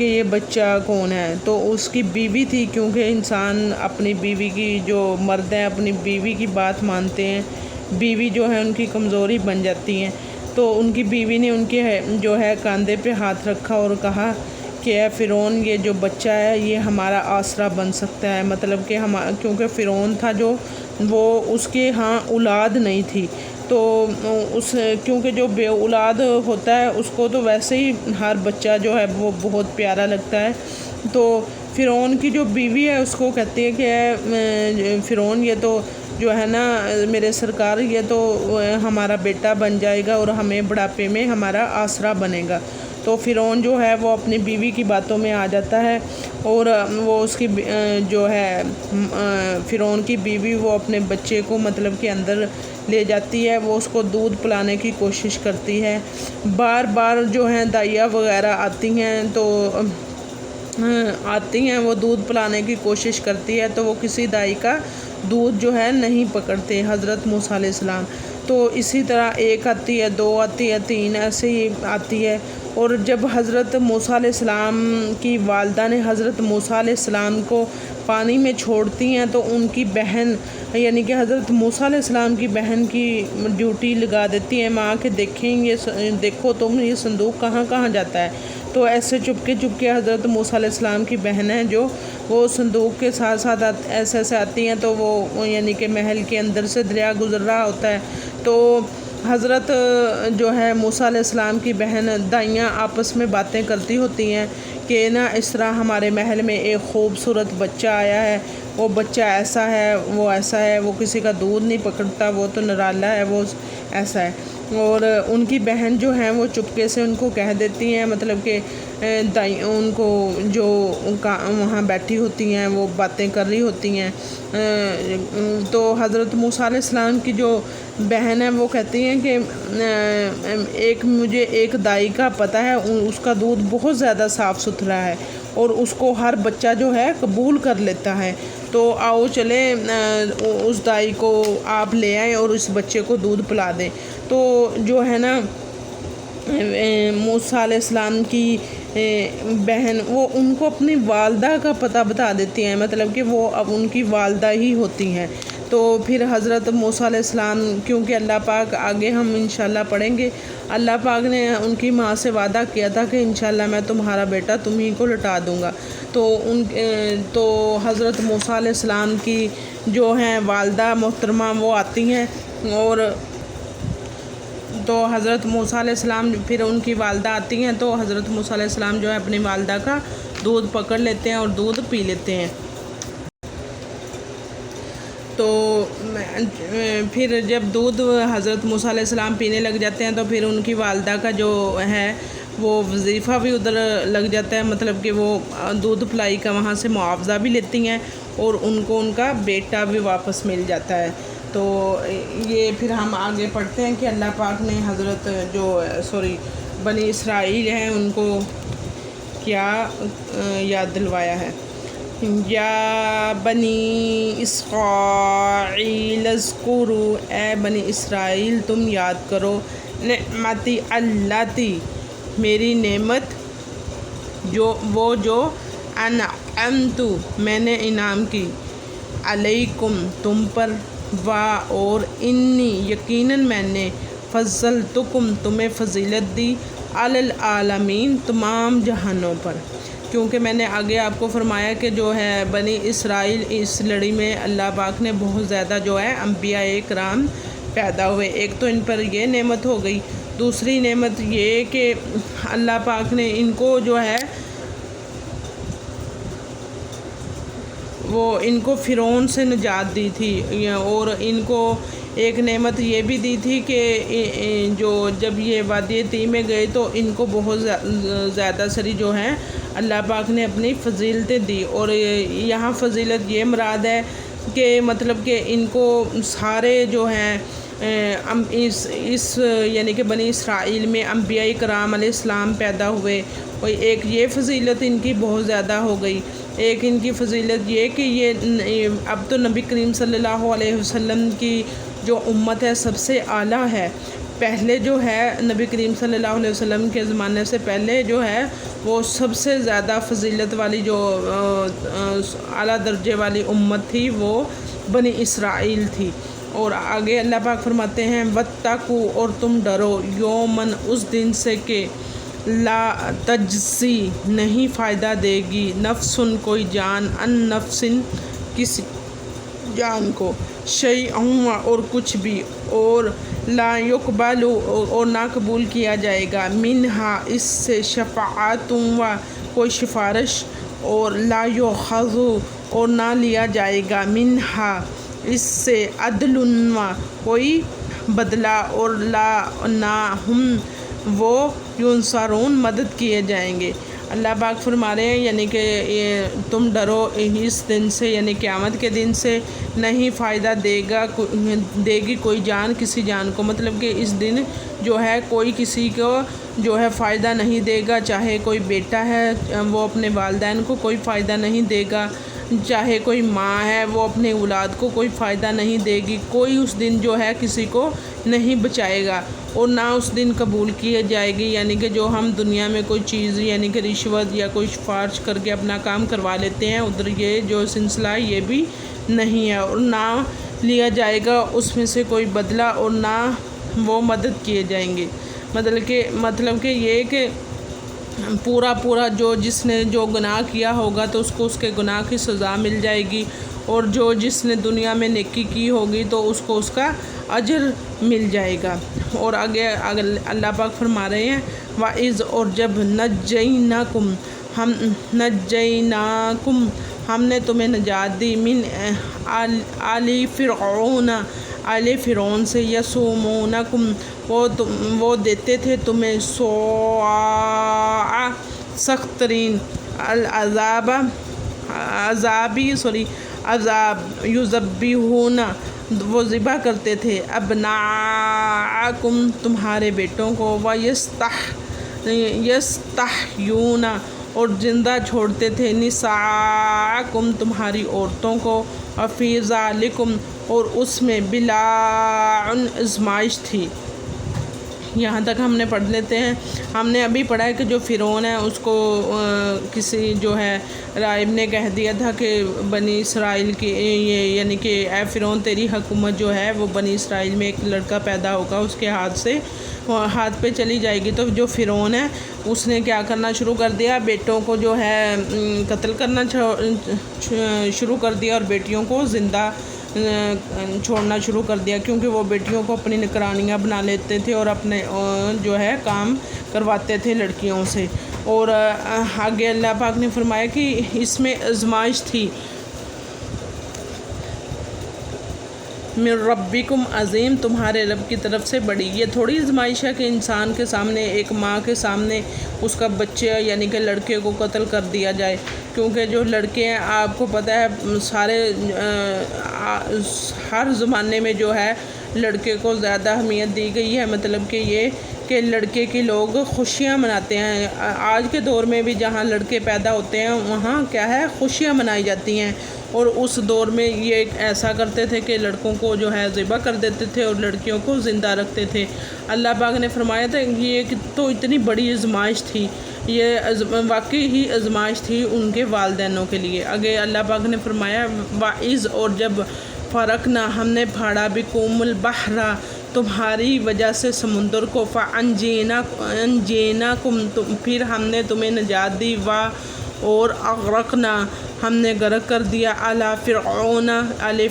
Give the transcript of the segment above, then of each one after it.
کہ یہ بچہ کون ہے، تو اس کی بیوی تھی، کیونکہ انسان اپنی بیوی کی، جو مرد ہیں اپنی بیوی کی بات مانتے ہیں، بیوی جو ہے ان کی کمزوری بن جاتی ہیں، تو ان کی بیوی نے ان کے جو ہے کاندھے پہ ہاتھ رکھا اور کہا کہ اے فرعون، یہ جو بچہ ہے یہ ہمارا آسرا بن سکتا ہے، مطلب کہ کیونکہ فرعون تھا جو وہ اس کے ہاں اولاد نہیں تھی، تو کیونکہ جو بے اولاد ہوتا ہے اس کو تو ویسے ہی ہر بچہ جو ہے وہ بہت پیارا لگتا ہے، تو فرعون کی جو بیوی ہے اس کو کہتی ہے کہ اے فرعون، یہ تو جو ہے نا میرے سرکار، یہ تو ہمارا بیٹا بن جائے گا اور ہمیں بڑھاپے میں ہمارا آسرا بنے گا۔ تو فرعون جو ہے وہ اپنی بیوی کی باتوں میں آ جاتا ہے، اور وہ اس کی جو ہے فرعون کی بیوی وہ اپنے بچے کو مطلب کہ اندر لے جاتی ہے، وہ اس کو دودھ پلانے کی کوشش کرتی ہے، بار بار جو ہیں دائیاں وغیرہ آتی ہیں وہ دودھ پلانے کی کوشش کرتی ہے، تو وہ کسی دائی کا دودھ جو ہے نہیں پکڑتے حضرت موسیٰ علیہ السلام۔ تو اسی طرح ایک آتی ہے، دو آتی ہے، تین، ایسے ہی آتی ہے، اور جب حضرت موسیٰ علیہ السلام کی والدہ نے حضرت موسیٰ علیہ السلام کو پانی میں چھوڑتی ہیں، تو ان کی بہن یعنی کہ حضرت موسیٰ علیہ السلام کی بہن کی ڈیوٹی لگا دیتی ہیں، ماں کہ دیکھیں یہ دیکھو تم یہ صندوق کہاں کہاں جاتا ہے، تو ایسے چپکے چپکے حضرت موسیٰ علیہ السلام کی بہن ہیں جو وہ صندوق کے ساتھ ساتھ ایسے آتی ہیں، تو وہ یعنی کہ محل کے اندر سے دریا گزر رہا ہوتا ہے، تو حضرت جو ہے موسیٰ علیہ السلام کی بہن دائیاں آپس میں باتیں کرتی ہوتی ہیں کہ نا اس طرح ہمارے محل میں ایک خوبصورت بچہ آیا ہے، وہ بچہ ایسا ہے، وہ ایسا ہے، وہ کسی کا دودھ نہیں پکڑتا، وہ تو نرالا ہے، وہ ایسا ہے، اور ان کی بہن جو ہیں وہ چپکے سے ان کو کہہ دیتی ہیں، مطلب کہ ان کو جو وہاں بیٹھی ہوتی ہیں وہ باتیں کر رہی ہوتی ہیں، تو حضرت موسیٰ علیہ السلام کی جو بہن ہے وہ کہتی ہیں کہ مجھے ایک دائی کا پتہ ہے، اس کا دودھ بہت زیادہ صاف ستھرا ہے اور اس کو ہر بچہ جو ہے قبول کر لیتا ہے، تو آؤ چلیں اس دائی کو آپ لے آئیں اور اس بچے کو دودھ پلا دیں۔ تو جو ہے نا موسیٰ علیہ السلام کی بہن وہ ان کو اپنی والدہ کا پتہ بتا دیتی ہیں، مطلب کہ وہ اب ان کی والدہ ہی ہوتی ہیں، تو پھر حضرت موسیٰ علیہ السلام، کیونکہ اللہ پاک آگے ہم انشاءاللہ پڑھیں گے، اللہ پاک نے ان کی ماں سے وعدہ کیا تھا کہ انشاءاللہ میں تمہارا بیٹا تمہیں کو لٹا دوں گا، تو حضرت موسیٰ علیہ السلام کی جو ہیں والدہ محترمہ وہ آتی ہیں، اور تو حضرت موسیٰ علیہ السلام پھر ان کی والدہ آتی ہیں، تو حضرت موسیٰ علیہ السلام جو ہے اپنی والدہ کا دودھ پکڑ لیتے ہیں اور دودھ پی لیتے ہیں، تو پھر جب دودھ حضرت موسیٰ علیہ السلام پینے لگ جاتے ہیں تو پھر ان کی والدہ کا جو ہے وہ وظیفہ بھی ادھر لگ جاتا ہے، مطلب کہ وہ دودھ پلائی کا وہاں سے معاوضہ بھی لیتی ہیں اور ان کو ان کا بیٹا بھی واپس مل جاتا ہے۔ تو یہ پھر ہم آگے پڑھتے ہیں کہ اللہ پاک نے حضرت بنی اسرائیل ہیں ان کو کیا یاد دلوایا ہے۔ یا بنی اسرائیل اذکروا، اے بنی اسرائیل تم یاد کرو، نعمتی اللاتی، میری نعمت جو انعمت میں نے انعام کی، علیکم تم پر، اور انی یقیناً میں نے فضلتکم تمہیں فضیلت دی، علی العالمین تمام جہانوں پر، کیونکہ میں نے آگے آپ کو فرمایا کہ جو ہے بنی اسرائیل اس لڑی میں اللہ پاک نے بہت زیادہ جو ہے انبیاء کرام پیدا ہوئے، ایک تو ان پر یہ نعمت ہو گئی، دوسری نعمت یہ کہ اللہ پاک نے ان کو جو ہے وہ ان کو فرعون سے نجات دی تھی، اور ان کو ایک نعمت یہ بھی دی تھی کہ جو جب یہ وادی تیہ میں گئے تو ان کو بہت زیادہ سری جو ہیں اللہ پاک نے اپنی فضیلتیں دی، اور یہاں فضیلت یہ مراد ہے کہ مطلب کہ ان کو سارے جو ہیں اس یعنی کہ بنی اسرائیل میں انبیاء کرام علیہ السلام پیدا ہوئے، اور ایک یہ فضیلت ان کی بہت زیادہ ہو گئی، ایک ان کی فضیلت یہ کہ یہ اب تو نبی کریم صلی اللہ علیہ وسلم کی جو امت ہے سب سے اعلیٰ ہے، پہلے جو ہے نبی کریم صلی اللہ علیہ وسلم کے زمانے سے پہلے جو ہے وہ سب سے زیادہ فضیلت والی جو اعلیٰ درجے والی امت تھی وہ بنی اسرائیل تھی۔ اور آگے اللہ پاک فرماتے ہیں وَاتَّقُوا، اور تم ڈرو، یومن، اس دن سے کہ لا تجزی، نہیں فائدہ دے گی، نفسن، کوئی جان، ان نفسن، کسی جان کو، شیئا، اور کچھ بھی، اور لا یقبل، اور نہ قبول کیا جائے گا، منہا، اس سے، شفاعت، کوئی سفارش، اور لا یؤخذ، اور نہ لیا جائے گا، منہا، اس سے، عدل، کوئی بدلہ، اور لا، نہ، ہم، وہ، ینصرون، مدد کیے جائیں گے۔ اللہ پاک فرما رہے ہیں یعنی کہ تم ڈرو اس دن سے، یعنی قیامت کے دن سے، نہیں فائدہ دے گی کوئی جان کسی جان کو، مطلب کہ اس دن جو ہے کوئی کسی کو جو ہے فائدہ نہیں دے گا، چاہے کوئی بیٹا ہے وہ اپنے والدین کو کوئی فائدہ نہیں دے گا، چاہے کوئی ماں ہے وہ اپنے اولاد کو کوئی فائدہ نہیں دے گی، کوئی اس دن جو ہے کسی کو نہیں بچائے گا، اور نہ اس دن قبول کی جائے گی، یعنی کہ جو ہم دنیا میں کوئی چیز یعنی کہ رشوت یا کوئی سفارش کر کے اپنا کام کروا لیتے ہیں، ادھر یہ جو سلسلہ ہے یہ بھی نہیں ہے، اور نہ لیا جائے گا اس میں سے کوئی بدلہ، اور نہ وہ مدد کیے جائیں گے۔ مطلب کہ یہ کہ پورا جس نے جو گناہ کیا ہوگا تو اس کو اس کے گناہ کی سزا مل جائے گی، اور جس نے دنیا میں نیکی کی ہوگی تو اس کو اس کا اجر مل جائے گا۔ اور آگے اللہ پاک فرما رہے ہیں وَإِذْ، اور جب نجیناکم، ہم نے تمہیں نجات دی، من آل فرعون سے، یسومونکم، وہ دیتے تھے تمہیں سخت ترین عذاب، یذبحون، وہ ذبح کرتے تھے، ابناءکم، تمہارے بیٹوں کو، یستحیون، اور زندہ چھوڑتے تھے، نساءکم، تمہاری عورتوں کو، وفی ذالکم، اور اس میں بلاء، آزمائش تھی۔ یہاں تک ہم نے پڑھ لیتے ہیں۔ ہم نے ابھی پڑھا ہے کہ جو فرعون ہے اس کو کسی جو ہے راہب نے کہہ دیا تھا کہ بنی اسرائیل کی یعنی کہ اے فرعون تیری حکومت جو ہے وہ بنی اسرائیل میں ایک لڑکا پیدا ہوگا، اس کے ہاتھ پہ چلی جائے گی۔ تو جو فرعون ہے اس نے کیا کرنا شروع کر دیا، بیٹوں کو جو ہے قتل کرنا شروع کر دیا، اور بیٹیوں کو زندہ چھوڑنا شروع کر دیا، کیونکہ وہ بیٹیوں کو اپنی نگرانیاں بنا لیتے تھے اور اپنے جو ہے کام کرواتے تھے لڑکیوں سے۔ اور آگے اللہ پاک نے فرمایا کہ اس میں آزمائش تھی، من ربکم عظیم، تمہارے رب کی طرف سے بڑی۔ یہ تھوڑی آزمائش ہے کہ انسان کے سامنے، ایک ماں کے سامنے اس کا بچہ یعنی کہ لڑکے کو قتل کر دیا جائے، کیونکہ جو لڑکے ہیں آپ کو پتہ ہے ہر زمانے میں جو ہے لڑکے کو زیادہ اہمیت دی گئی ہے، مطلب کہ یہ کہ لڑکے کی لوگ خوشیاں مناتے ہیں۔ آج کے دور میں بھی جہاں لڑکے پیدا ہوتے ہیں وہاں کیا ہے، خوشیاں منائی جاتی ہیں، اور اس دور میں یہ ایسا کرتے تھے کہ لڑکوں کو جو ہے ذبح کر دیتے تھے اور لڑکیوں کو زندہ رکھتے تھے۔ اللہ پاک نے فرمایا تھا یہ تو اتنی بڑی آزمائش تھی، یہ واقعی ہی آزمائش تھی ان کے والدینوں کے لیے۔ آگے اللہ پاک نے فرمایا وَإِذْ، اور جب فرقنا، ہم نے پھاڑا، بِكُمُ الْبَحْرَ، تمہاری وجہ سے سمندر کو، فَأَنْجَيْنَاكُمْ، پھر ہم نے تمہیں نجات دی، اور اغرقنا، ہم نے غرق کر دیا، آل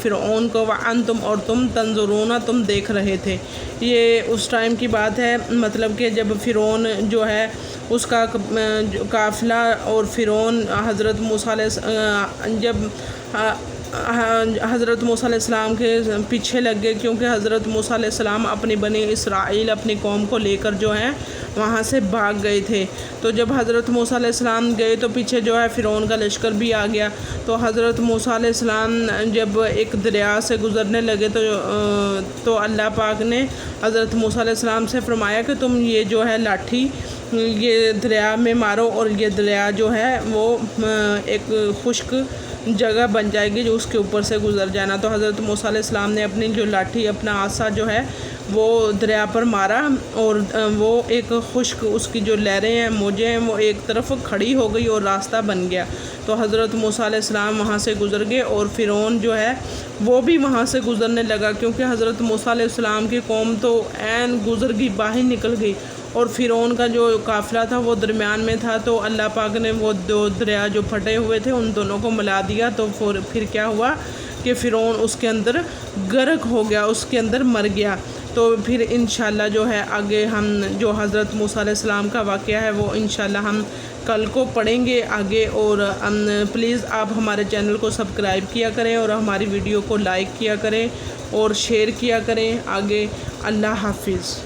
فرعون کو، وَأَنْتُمْ، اور تم، تنظرون، تم دیکھ رہے تھے۔ یہ اس ٹائم کی بات ہے، مطلب کہ جب فرعون جو ہے اس کا قافلہ، اور فرعون حضرت موسیٰ علیہ السلام کے پیچھے لگ گئے، کیونکہ حضرت موسیٰ علیہ السلام اپنی بنی اسرائیل، اپنی قوم کو لے کر جو ہے وہاں سے بھاگ گئے تھے۔ تو جب حضرت موسیٰ علیہ السلام گئے تو پیچھے جو ہے فرعون کا لشکر بھی آ گیا۔ تو حضرت موسیٰ علیہ السلام جب ایک دریا سے گزرنے لگے تو اللہ پاک نے حضرت موسیٰ علیہ السلام سے فرمایا کہ تم یہ جو ہے لاٹھی یہ دریا میں مارو اور یہ دریا جو ہے وہ ایک خشک جگہ بن جائے گی جو اس کے اوپر سے گزر جانا۔ تو حضرت موسیٰ علیہ السلام نے اپنی جو لاٹھی، اپنا عصا جو ہے وہ دریا پر مارا اور وہ ایک خشک اس کی جو لہریں ہیں، موجیں ہیں، وہ ایک طرف کھڑی ہو گئی اور راستہ بن گیا۔ تو حضرت موسیٰ علیہ السلام وہاں سے گزر گئے اور فرعون جو ہے وہ بھی وہاں سے گزرنے لگا، کیونکہ حضرت موسیٰ علیہ السلام کی قوم تو عین گزر گئی، باہر نکل گئی، اور فرعون کا جو قافلہ تھا وہ درمیان میں تھا۔ تو اللہ پاک نے وہ دو دریا جو پھٹے ہوئے تھے ان دونوں کو ملا دیا۔ تو پھر کیا ہوا کہ فرعون اس کے اندر غرق ہو گیا، اس کے اندر مر گیا۔ تو پھر انشاءاللہ جو ہے آگے ہم جو حضرت موسیٰ علیہ السلام کا واقعہ ہے وہ انشاءاللہ ہم کل کو پڑھیں گے آگے۔ اور پلیز آپ ہمارے چینل کو سبسکرائب کیا کریں اور ہماری ویڈیو کو لائک کیا کریں اور شیئر کیا کریں آگے۔ اللہ حافظ۔